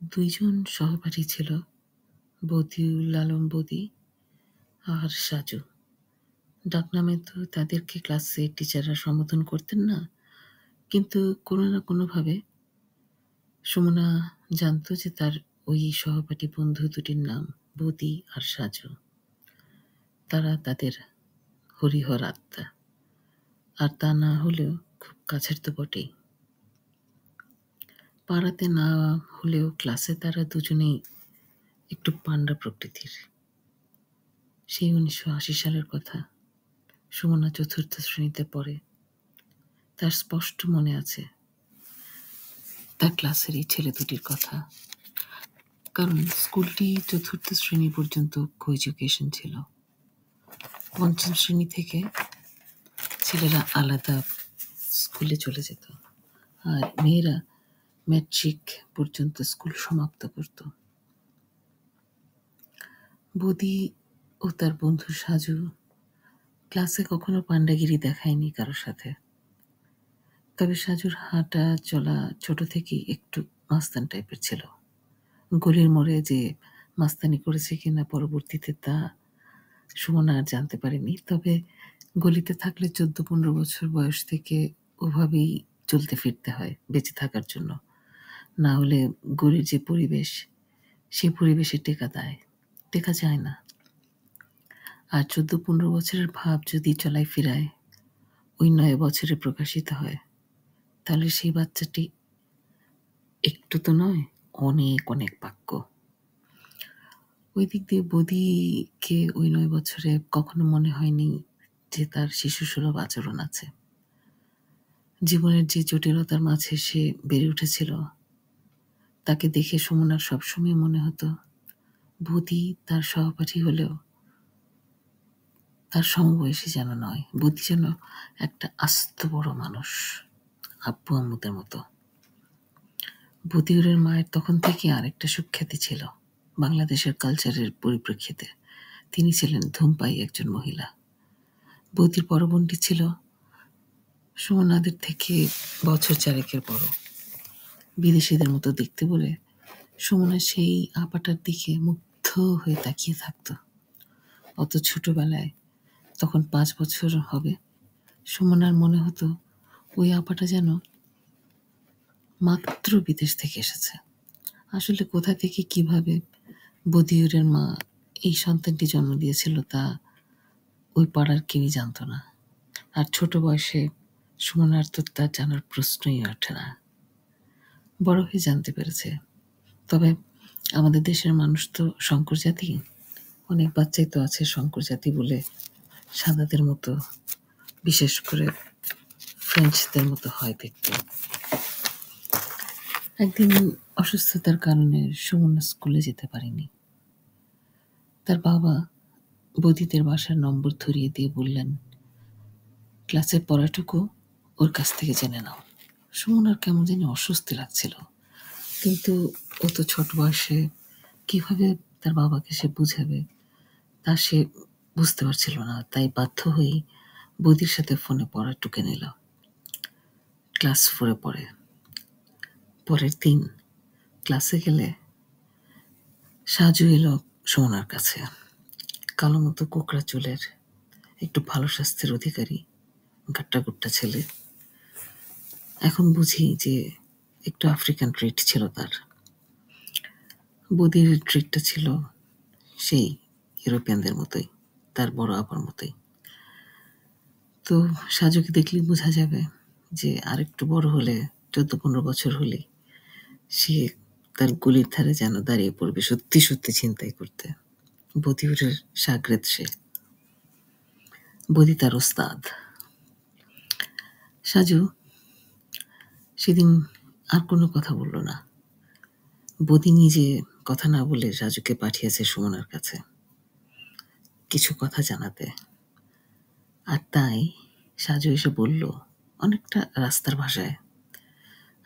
দুইজন সহপাঠী ছিল, বদিউল আলম বদি আর সাজু। ডাকনামে তো তাদেরকে ক্লাসে টিচাররা সম্বোধন করতেন না, কিন্তু কোনো না কোনোভাবে সুমনা জানত যে তার ওই সহপাঠী বন্ধু দুটির নাম বদি আর সাজু। তারা তাদের হরিহর আত্মা, আর তা না হলেও খুব কাছের তো বটেই। পাড়াতে না হলেও ক্লাসে তারা দুজনেই একটু পান্ডা প্রকৃতির। সেই 1980 সালের কথা। সুমনা 4th শ্রেণীতে পড়ে। তার স্পষ্ট মনে আছে তার ক্লাসের এই ছেলে দুটির কথা, কারণ স্কুলটি 4th শ্রেণী পর্যন্ত কো-এডুকেশন ছিল। 5ম শ্রেণী থেকে ছেলেরা আলাদা স্কুলে চলে যেত, আর মেয়েরা ম্যাট্রিক পর্যন্ত স্কুল সমাপ্ত করত। বদি ও তার বন্ধু সাজু ক্লাসে কখনো পান্ডাগিরি দেখায়নি কারোর সাথে। তবে সাজুর হাঁটা চলা ছোট থেকেই একটু মাস্তান টাইপের ছিল। গলির মোড়ে যে মাস্তানি করেছে কিনা পরবর্তীতে তা সুমনা আর জানতে পারেনি। তবে গলিতে থাকলে 14-15 বছর বয়স থেকে ওভাবেই চলতে ফিরতে হয় বেঁচে থাকার জন্য। না হলে গলির যে পরিবেশ, সে পরিবেশে টেকা যায় না। আর 14-15 বছরের ভাব যদি চলায় ফিরায় ওই 9 বছরে প্রকাশিত হয়, তাহলে সেই বাচ্চাটি একটু তো নয়, অনেক অনেক বাক্য। ওই দিক দিয়ে বদিকে ওই 9 বছরে কখনো মনে হয়নি যে তার শিশুসুলভ আচরণ আছে। জীবনের যে জটিলতার মাঝে সে বেড়ে উঠেছিল, তাকে দেখে সুমনার সবসময় মনে হতো বদি তার সহপাঠী হলেও তার সমবয়সী যেন নয়। বদি যেন একটা আস্ত বড় মানুষ, আব্বু আম্মুদের মতো। বদিউরের মায়ের তখন থেকে আরেকটা সুখ্যাতি ছিল বাংলাদেশের কালচারের পরিপ্রেক্ষিতে। তিনি ছিলেন ধূমপায়ী একজন মহিলা। বদির বড় বোনটি ছিল সুমনাদের থেকে বছর 4 বড়। বিদেশিদের মতো দেখতে বলে সুমনা সেই আপাটার দিকে মুগ্ধ হয়ে তাকিয়ে থাকত। অত ছোটবেলায়, তখন 5 বছর হবে, সুমনার মনে হতো ওই আপাটা যেন মাত্র বিদেশ থেকে এসেছে। আসলে কোথা থেকে কিভাবে বদিউরের মা এই সন্তানটি জন্ম দিয়েছিল তা ওই পাড়ার কেউই জানত না। আর ছোট বয়সে সুমনার তো তা জানার প্রশ্নই ওঠে না। বড় হয়ে জানতে পেরেছে। তবে আমাদের দেশের মানুষ তো শঙ্কর জাতি। অনেক বাচ্চাই তো আছে শঙ্কর জাতি বলে সাদাদের মতো, বিশেষ করে ফ্রেঞ্চদের মতো হয় দেখতে। একদিন অসুস্থতার কারণে সুমনা স্কুলে যেতে পারেনি। তার বাবা বদিদের বাসার নম্বর ধরিয়ে দিয়ে বললেন, ক্লাসের পড়াটুকু ওর কাছ থেকে জেনে নাও। সুমনার কেমন যেন অস্বস্তি লাগছিল, কিন্তু ও তো ছোট বয়সে কিভাবে তার বাবাকে সে বুঝাবে তা সে বুঝতে পারছিল না। তাই বাধ্য হয়েই বদির সাথে ফোনে পড়া টুকে নিল। ক্লাস 4 পড়ে। পরের দিন ক্লাসে গেলে সাজু এলো সুমনার কাছে। কালো মতো কোকড়া চুলের, একটু ভালো স্বাস্থ্যের অধিকারী, গাট্টা ছেলে। এখন বুঝি যে একটু আফ্রিকান ট্রিট ছিল তার। বদির ট্রিটটা ছিল সেই ইউরোপিয়ানদের মতোই, তার বড় আপার মতোই। তো সাজুকে দেখলেই বোঝা যাবে যে আরেকটু বড় হলে, 14-15 বছর হলে সে তার গলির ধারে যেন দাঁড়িয়ে পড়বে সত্যি সত্যি ছিনতাই করতে। বদিউরের শাগরেদ সে, বদি তার ওস্তাদ। সাজু সেদিন আর কোনো কথা বলল না। বদি নিজে কথা না বলে রাজুকে পাঠিয়েছে সুমনার কাছে কিছু কথা জানাতে। আর তাই সাজু এসে বলল অনেকটা রাস্তার ভাষায়,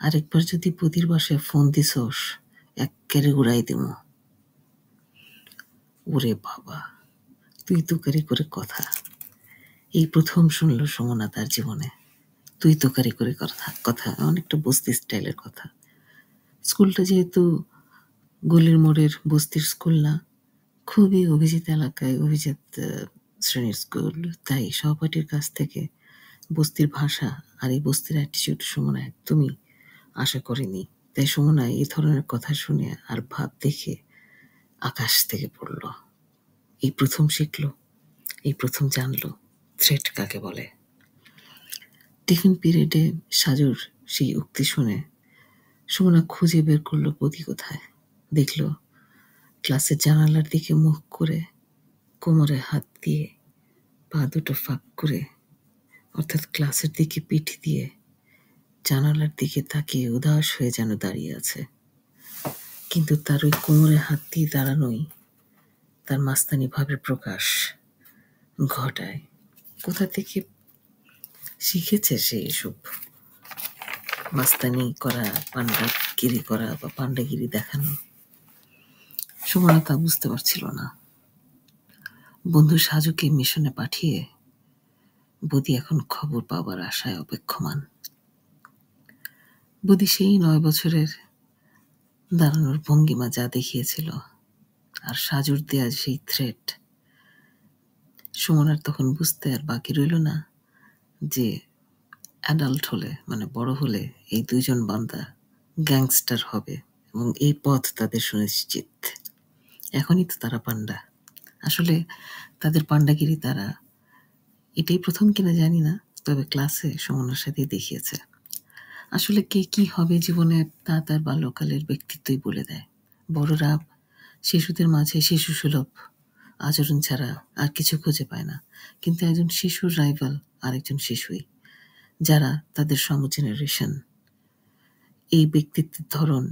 আরেকবার যদি বদির বাসায় ফোন দিছোস এক্কেরে উড়াই দিমু। ওরে বাবা, তুই তোকারি করে কথা। এই প্রথম শুনল সুমনা তার জীবনে তুই তোকারি করে কথা। অনেকটা বস্তি স্টাইলের কথা। স্কুলটা যেহেতু গলির মোড়ের বস্তির স্কুল না, খুবই অভিজাত এলাকায় অভিজাত শ্রেণীর স্কুল। তাই সহপাঠীর কাছ থেকে বস্তির ভাষা আর এই বস্তির অ্যাটিচিউড সুমনা একদমই আশা করেনি। তাই সুমনা এই ধরনের কথা শুনে আর ভাব দেখে আকাশ থেকে পড়ল। এই প্রথম শিখল, এই প্রথম জানল থ্রেট কাকে বলে। টিফিন পিরিয়ডে সাজুর সেই উক্তি শুনে সুমনা খুঁজে বের করলো বদি কোথায়। দেখল ক্লাসের জানালার দিকে মুখ করে, কোমরে হাত দিয়ে, পা দুটো ফাঁক করে, অর্থাৎ ক্লাসের দিকে পিঠ দিয়ে জানালার দিকে তাকিয়ে উদাস হয়ে যেন দাঁড়িয়ে আছে। কিন্তু তার ওই কোমরে হাত দিয়ে দাঁড়ানোই তার মাস্তানি ভাবের প্রকাশ ঘটায়। কোথা থেকে শিখেছে সে এসব মাস্তানি করা, পান্ডাগিরি করা বা পান্ডাগিরি দেখানো? সুমনা তা বুঝতে পারছিল না। বন্ধু সাজুকে মিশনে পাঠিয়ে বদি এখন খবর পাবার আশায় অপেক্ষমান। বদি সেই 9 বছরের দাঁড়ানোর ভঙ্গিমা যা দেখিয়েছিল, আর সাজুর দেয়া সেই থ্রেট, সুমনার তখন বুঝতে আর বাকি রইল না যে অ্যাডাল্ট হলে, মানে বড় হলে, এই দুইজন বান্দা গ্যাংস্টার হবে এবং এই পথ তাদের সুনিশ্চিত। এখনই তো তারা পান্ডা। আসলে তাদের পান্ডাগিরি তারা এটাই প্রথম কিনা জানি না, তবে ক্লাসে সুমনার সাথেই দেখিয়েছে। আসলে কে কি হবে জীবনে তা তার বাল্যকালের ব্যক্তিত্বই বলে দেয়। বড়রা শিশুদের মাঝে শিশুসুলভ আচরণ ছাড়া আর কিছু খুঁজে পায় না, কিন্তু একজন শিশুর রাইভাল আরেকজন শিশুই, যারা তাদের সম জেনারেশন, এই ব্যক্তিত্বের ধরন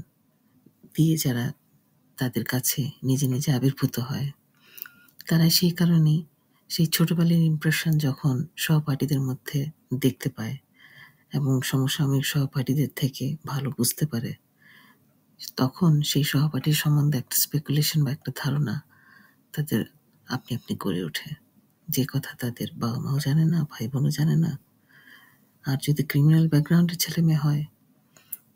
দিয়ে যারা তাদের কাছে নিজে নিজে আবির্ভূত হয়, তারা সেই কারণেই সেই ছোটবেলার ইমপ্রেশন যখন সহপাঠীদের মধ্যে দেখতে পায় এবং সমসাময়িক সহপাঠীদের থেকে ভালো বুঝতে পারে, তখন সেই সহপাঠীর সম্বন্ধে একটা স্পেকুলেশন বা একটা ধারণা তাদের আপনি আপনি গড়ে ওঠে, যে কথা তাদের বাবা মাও জানে না, ভাই বোনও জানে না। আর যদি ক্রিমিনাল ব্যাকগ্রাউন্ডের ছেলে মেয়ে হয়,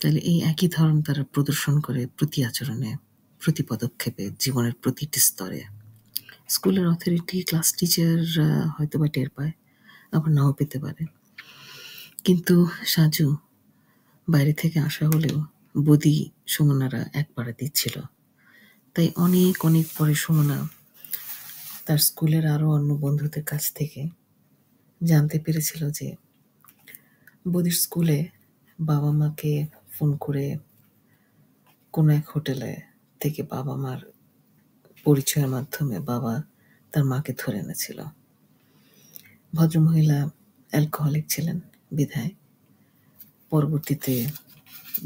তাহলে এই একই ধরন তারা প্রদর্শন করে প্রতি আচরণে, প্রতি পদক্ষেপে, জীবনের প্রতিটি স্তরে। স্কুলের অথরিটি, ক্লাস টিচার হয়তো বা টের পায়, আবার নাও পেতে পারে। কিন্তু সাজু বাইরে থেকে আসা হলেও বদি সুমনারা এক পাড়া দিচ্ছিল। তাই অনেক অনেক পরে সুমনা তার স্কুলের আরও অন্য বন্ধুদের কাছ থেকে জানতে পেরেছিল যে বদির স্কুলে বাবা মাকে ফোন করে কোনো এক হোটেলে থেকে বাবা মার পরিচয়ের মাধ্যমে বাবা তার মাকে ধরে এনেছিল। ভদ্রমহিলা অ্যালকোহলিক ছিলেন বিধায় পরবর্তীতে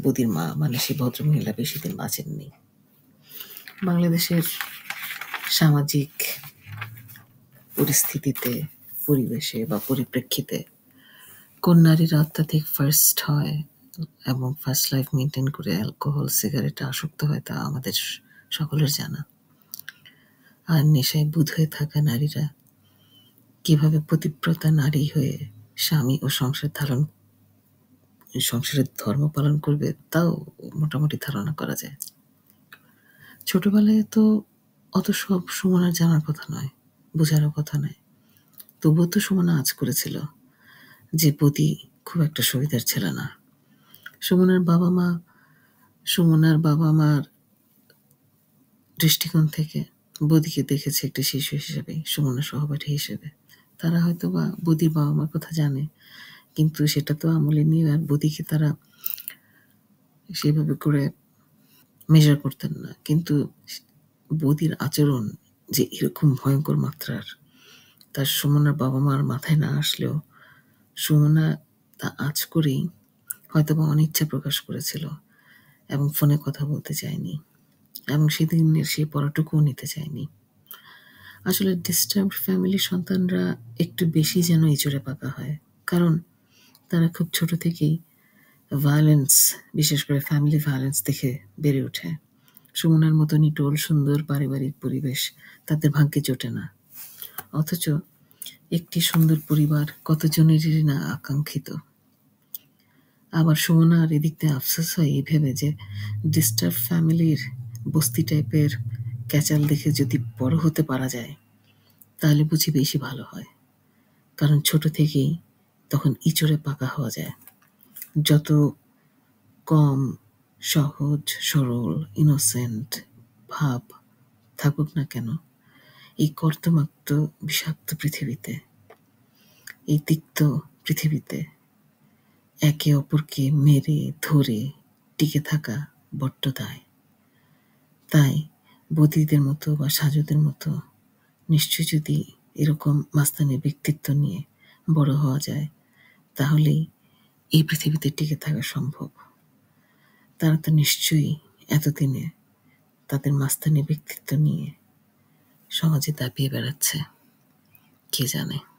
বদির মা, মানে সেই ভদ্রমহিলা, বেশি দিন বাঁচেননি। বাংলাদেশের সামাজিক পরিস্থিতিতে, পরিবেশে বা পরিপ্রেক্ষিতে কোন নারীরা অত্যাধিক ফার্স্ট হয় এবং ফার্স্ট লাইফ মেনটেন করে অ্যালকোহল, সিগারেটে আসক্ত হয় তা আমাদের সকলের জানা। আর নেশায় বুঁদ হয়ে থাকা নারীরা কিভাবে পতিব্রতা নারী হয়ে স্বামী ও সংসারের ধর্ম পালন করবে তাও মোটামুটি ধারণা করা যায়। ছোটবেলায় তো অত সব সুমনার জানার কথা নয়, বোঝারও কথা নয়। তবুও তো সুমনা আঁচ করেছিল যে বদি খুব একটা সুবিধার ছিল না। সুমনার বাবা মার দৃষ্টিকোণ থেকে বদিকে দেখেছে একটি শিশু হিসেবে, সুমনার সহপাঠী হিসেবে। তারা হয়তো বা বদির বাবা মার কথা জানে, কিন্তু সেটা তো আমলে নিয়ে আর বদিকে তারা সেভাবে করে মেজার করতেন না। কিন্তু বদির আচরণ যে এরকম ভয়ঙ্কর মাত্রার, তার সুমনার বাবা মার মাথায় না আসলেও সুমনা তা আঁচ করেই হয়তোবা অনিচ্ছা প্রকাশ করেছিল এবং ফোনে কথা বলতে চায়নি এবং সেদিনের সেই পড়াটুকুও নিতে চায়নি। আসলে ডিস্টার্বড ফ্যামিলির সন্তানরা একটু বেশি যেন ইঁচড়ে পাকা হয়, কারণ তারা খুব ছোট থেকেই ভায়োলেন্স, বিশেষ করে ফ্যামিলি ভায়োলেন্স দেখে বেড়ে ওঠে। সুমনার মতো নিটোল সুন্দর পারিবারিক পরিবেশ তাদের ভাগ্যে জোটে না। অথচ একটি সুন্দর পরিবার কতজনেরই না আকাঙ্ক্ষিত। আবার সুমনার এদিক দিয়ে আফসোস হয় এই ভেবে যে ডিস্টার্ব ফ্যামিলির বস্তি টাইপের ক্যাচাল দেখে যদি বড় হতে পারা যায় তাহলে বুঝি বেশি ভালো হয়। কারণ ছোট থেকেই তখন ইঁচড়ে পাকা হওয়া যায়। যত কম সহজ সরল ইনোসেন্ট ভাব থাকুক না কেন, এই কর্দমাক্ত বিষাক্ত পৃথিবীতে, এই তিক্ত পৃথিবীতে একে অপরকে মেরে ধরে টিকে থাকা বড্ড দায়। তাই বদিদের মতো বা সাজুদের মতো নিশ্চয় যদি এরকম মাস্তানি ব্যক্তিত্ব নিয়ে বড় হওয়া যায় তাহলেই এই পৃথিবীতে টিকে থাকা সম্ভব। তারা তো নিশ্চয়ই এতদিনে তাদের মাস্তানি ব্যক্তিত্ব নিয়ে সমাজে দাপিয়ে বেড়াচ্ছে, কে জানে।